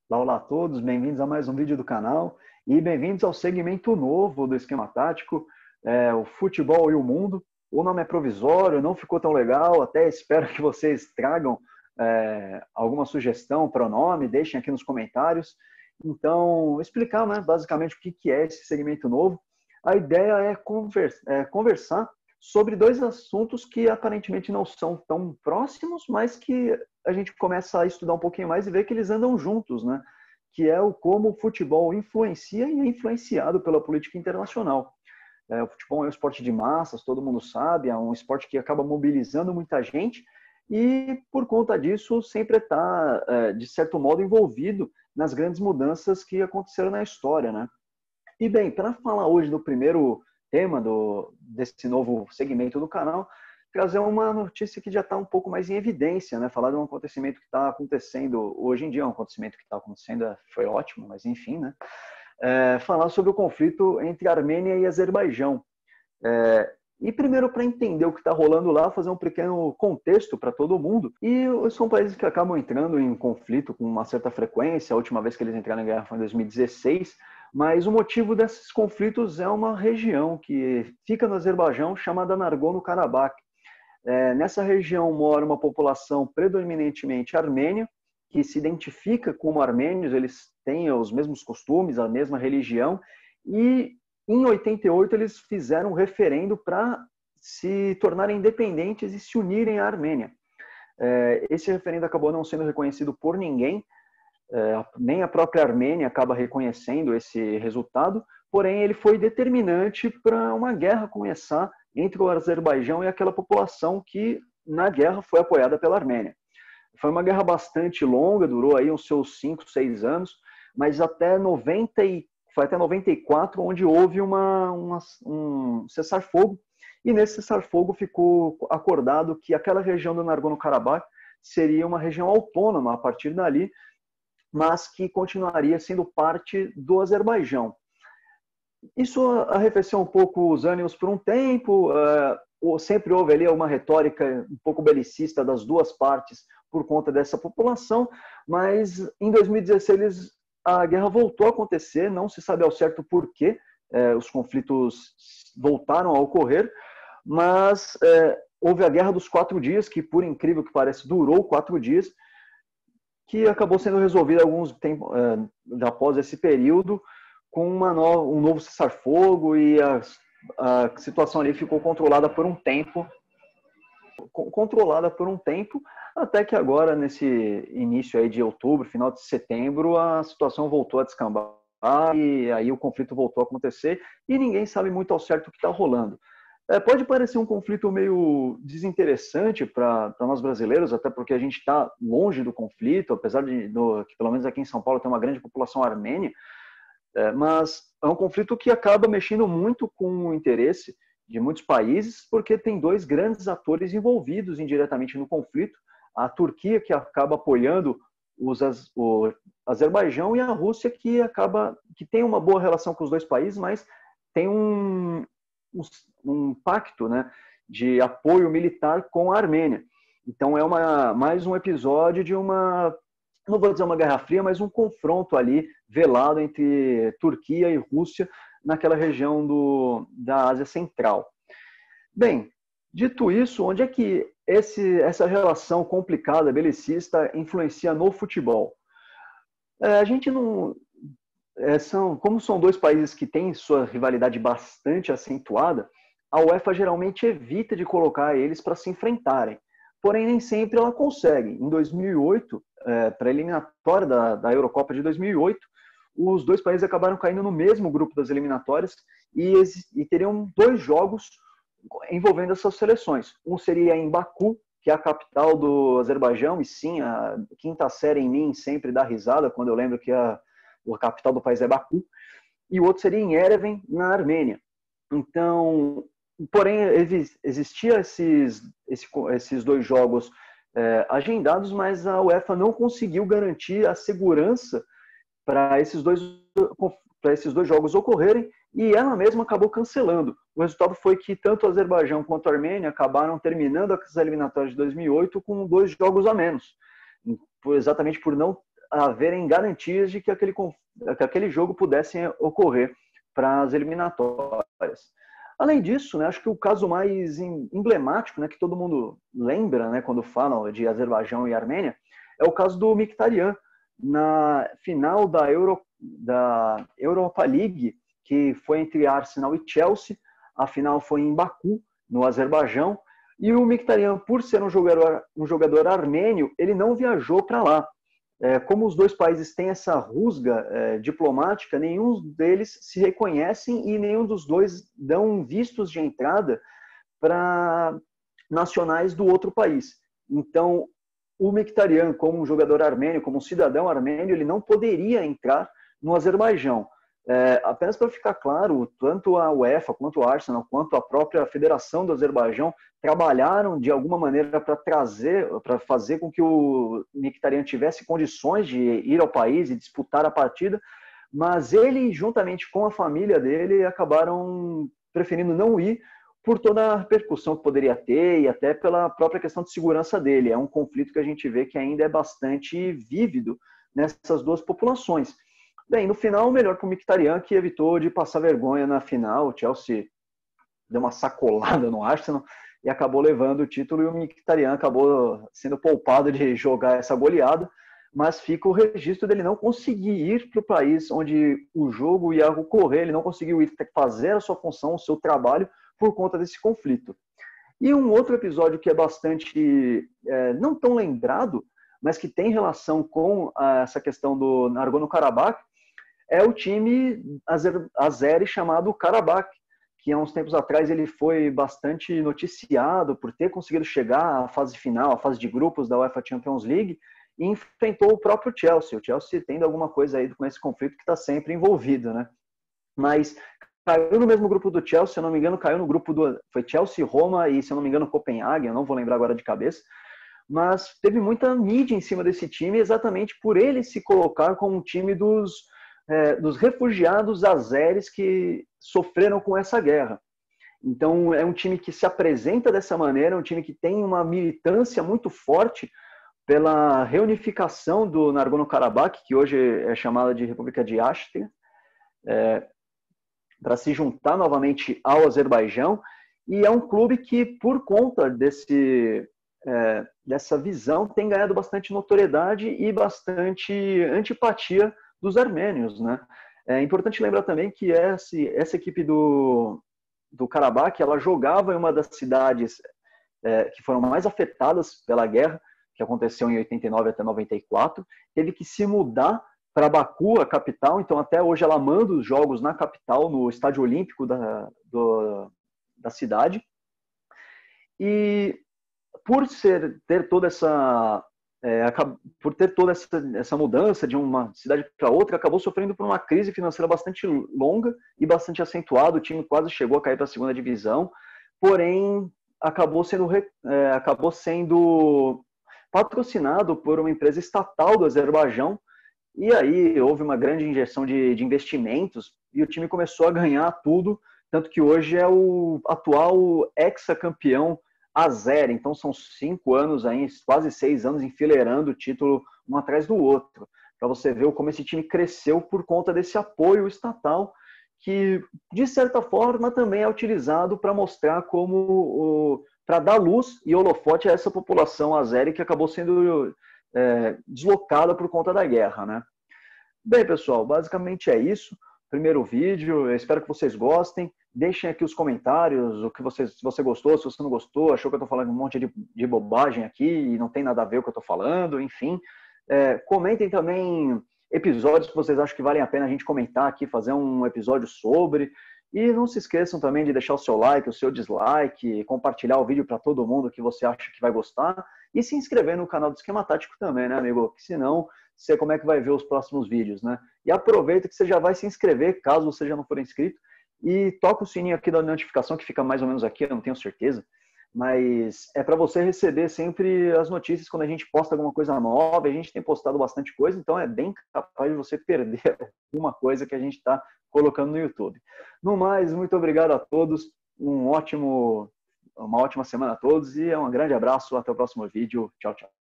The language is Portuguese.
Olá a todos, bem-vindos a mais um vídeo do canal e bem-vindos ao segmento novo do Esquema Tático, o Futebol e o Mundo. O nome é provisório, não ficou tão legal, até espero que vocês tragam alguma sugestão para o nome, deixem aqui nos comentários. Então, explicar, né, basicamente o que é esse segmento novo. A ideia é conversar sobre dois assuntos que aparentemente não são tão próximos, mas que a gente começa a estudar um pouquinho mais e ver que eles andam juntos, né? Que é o como o futebol influencia e é influenciado pela política internacional. O futebol é um esporte de massas, todo mundo sabe, é um esporte que acaba mobilizando muita gente e, por conta disso, sempre está, de certo modo, envolvido nas grandes mudanças que aconteceram na história, né? E, bem, para falar hoje do primeiro tema desse novo segmento do canal, trazer uma notícia que já está um pouco mais em evidência, né? Falar de um acontecimento que está acontecendo hoje em dia, um acontecimento que está acontecendo foi ótimo, mas enfim, né? Falar sobre o conflito entre Armênia e Azerbaijão. E primeiro, para entender o que está rolando lá, fazer um pequeno contexto para todo mundo. E são países que acabam entrando em conflito com uma certa frequência. A última vez que eles entraram em guerra foi em 2016. Mas o motivo desses conflitos é uma região que fica no Azerbaijão chamada Nagorno-Karabakh. Nessa região mora uma população predominantemente armênia, que se identifica como armênios, eles têm os mesmos costumes, a mesma religião, e em 88 eles fizeram um referendo para se tornarem independentes e se unirem à Armênia. Esse referendo acabou não sendo reconhecido por ninguém, nem a própria Armênia acaba reconhecendo esse resultado, porém ele foi determinante para uma guerra começar entre o Azerbaijão e aquela população que na guerra foi apoiada pela Armênia. Foi uma guerra bastante longa, durou aí uns seus 5, 6 anos, mas foi até 94 onde houve um cessar-fogo, e nesse cessar-fogo ficou acordado que aquela região do Nagorno-Karabakh seria uma região autônoma a partir dali, mas que continuaria sendo parte do Azerbaijão. Isso arrefeceu um pouco os ânimos por um tempo, sempre houve ali uma retórica um pouco belicista das duas partes por conta dessa população, mas em 2016 a guerra voltou a acontecer, não se sabe ao certo por quê, os conflitos voltaram a ocorrer, mas houve a Guerra dos 4 Dias, que por incrível que pareça durou 4 dias, que acabou sendo resolvida alguns tempos após esse período, com um novo cessar-fogo, e a situação ali ficou controlada por um tempo, até que agora, nesse início aí de outubro, final de setembro, a situação voltou a descambar, e aí o conflito voltou a acontecer, e ninguém sabe muito ao certo o que está rolando. Pode parecer um conflito meio desinteressante para nós brasileiros, até porque a gente está longe do conflito, apesar que pelo menos aqui em São Paulo tem uma grande população armênia, mas é um conflito que acaba mexendo muito com o interesse de muitos países, porque tem dois grandes atores envolvidos indiretamente no conflito, a Turquia, que acaba apoiando o Azerbaijão, e a Rússia, que tem uma boa relação com os dois países, mas tem um pacto, né, de apoio militar com a Armênia. Então mais um episódio de não vou dizer uma guerra fria, mas um confronto ali velado entre Turquia e Rússia naquela região da Ásia Central. Bem, dito isso, onde é que essa relação complicada, belicista, influencia no futebol? A gente não... como são dois países que têm sua rivalidade bastante acentuada, a UEFA geralmente evita de colocar eles para se enfrentarem. Porém, nem sempre ela consegue. Em 2008, para a eliminatória da Eurocopa de 2008, os dois países acabaram caindo no mesmo grupo das eliminatórias e teriam 2 jogos envolvendo essas seleções. Um seria em Baku, que é a capital do Azerbaijão, e sim, a quinta série em mim sempre dá risada quando eu lembro que a capital do país é Baku, e o outro seria em Yerevan, na Armênia. Então, porém, existia esses 2 jogos agendados, mas a UEFA não conseguiu garantir a segurança para esses dois jogos ocorrerem, e ela mesma acabou cancelando. O resultado foi que tanto o Azerbaijão quanto a Armênia acabaram terminando as eliminatórias de 2008 com 2 jogos a menos, exatamente por não haverem garantias de que aquele jogo pudesse ocorrer para as eliminatórias. Além disso, né, acho que o caso mais emblemático, né, que todo mundo lembra, né, quando falam de Azerbaijão e Armênia, é o caso do Mkhitaryan, na final da Europa League, que foi entre Arsenal e Chelsea. A final foi em Baku, no Azerbaijão, e o Mkhitaryan, por ser um jogador armênio, ele não viajou para lá. Como os dois países têm essa rusga diplomática, nenhum deles se reconhecem e nenhum dos dois dão vistos de entrada para nacionais do outro país. Então, o Mkhitaryan, como um jogador armênio, como um cidadão armênio, ele não poderia entrar no Azerbaijão. Apenas para ficar claro, tanto a UEFA, quanto o Arsenal, quanto a própria Federação do Azerbaijão trabalharam de alguma maneira para fazer com que o Mkhitaryan tivesse condições de ir ao país e disputar a partida, mas ele, juntamente com a família dele, acabaram preferindo não ir por toda a repercussão que poderia ter e até pela própria questão de segurança dele. É um conflito que a gente vê que ainda é bastante vívido nessas duas populações. Bem, no final, melhor para o Mkhitaryan, que evitou de passar vergonha na final. O Chelsea deu uma sacolada no Arsenal e acabou levando o título, e o Mkhitaryan acabou sendo poupado de jogar essa goleada, mas fica o registro dele não conseguir ir para o país onde o jogo ia ocorrer, ele não conseguiu ir fazer a sua função, o seu trabalho, por conta desse conflito. E um outro episódio que é bastante, não tão lembrado, mas que tem relação com essa questão do Nagorno-Karabakh, é o time azeri chamado Karabakh, que há uns tempos atrás ele foi bastante noticiado por ter conseguido chegar à fase final, à fase de grupos da UEFA Champions League, e enfrentou o próprio Chelsea. O Chelsea tendo alguma coisa aí com esse conflito que está sempre envolvido, né? Mas caiu no mesmo grupo do Chelsea, se eu não me engano, caiu no grupo foi Chelsea, Roma e, se eu não me engano, Copenhague, eu não vou lembrar agora de cabeça, mas teve muita mídia em cima desse time exatamente por ele se colocar como um time dos refugiados azeres que sofreram com essa guerra. Então, é um time que se apresenta dessa maneira, é um time que tem uma militância muito forte pela reunificação do Nagorno-Karabakh, que hoje é chamada de República de Áustria, para se juntar novamente ao Azerbaijão, e é um clube que, por conta dessa visão, tem ganhado bastante notoriedade e bastante antipatia dos armênios, né? É importante lembrar também que essa equipe do Karabakh, ela jogava em uma das cidades que foram mais afetadas pela guerra, que aconteceu em 89 até 94, teve que se mudar para Baku, a capital, então até hoje ela manda os jogos na capital, no estádio olímpico da cidade. E por ter toda essa mudança de uma cidade para outra, acabou sofrendo por uma crise financeira bastante longa e bastante acentuada. O time quase chegou a cair para a segunda divisão, porém acabou sendo patrocinado por uma empresa estatal do Azerbaijão, e aí houve uma grande injeção de investimentos e o time começou a ganhar tudo, tanto que hoje é o atual hexacampeão azeri. Então são 5 anos, aí, quase 6 anos enfileirando o título um atrás do outro, para você ver como esse time cresceu por conta desse apoio estatal, que de certa forma também é utilizado para mostrar para dar luz e holofote a essa população azeri que acabou sendo deslocada por conta da guerra, né? Bem, pessoal, basicamente é isso. Primeiro vídeo, eu espero que vocês gostem. Deixem aqui os comentários, se você gostou, se você não gostou, achou que eu estou falando um monte de bobagem aqui e não tem nada a ver com o que eu estou falando, enfim. Comentem também episódios que vocês acham que valem a pena a gente comentar aqui, fazer um episódio sobre. E não se esqueçam também de deixar o seu like, o seu dislike, compartilhar o vídeo para todo mundo que você acha que vai gostar e se inscrever no canal do Esquema Tático também, né, amigo? Porque senão, você como é que vai ver os próximos vídeos, né? E aproveita que você já vai se inscrever, caso você já não for inscrito, e toca o sininho aqui da notificação, que fica mais ou menos aqui, eu não tenho certeza, mas é para você receber sempre as notícias quando a gente posta alguma coisa nova. A gente tem postado bastante coisa, então é bem capaz de você perder alguma coisa que a gente está colocando no YouTube. No mais, muito obrigado a todos, uma ótima semana a todos e um grande abraço, até o próximo vídeo, tchau, tchau.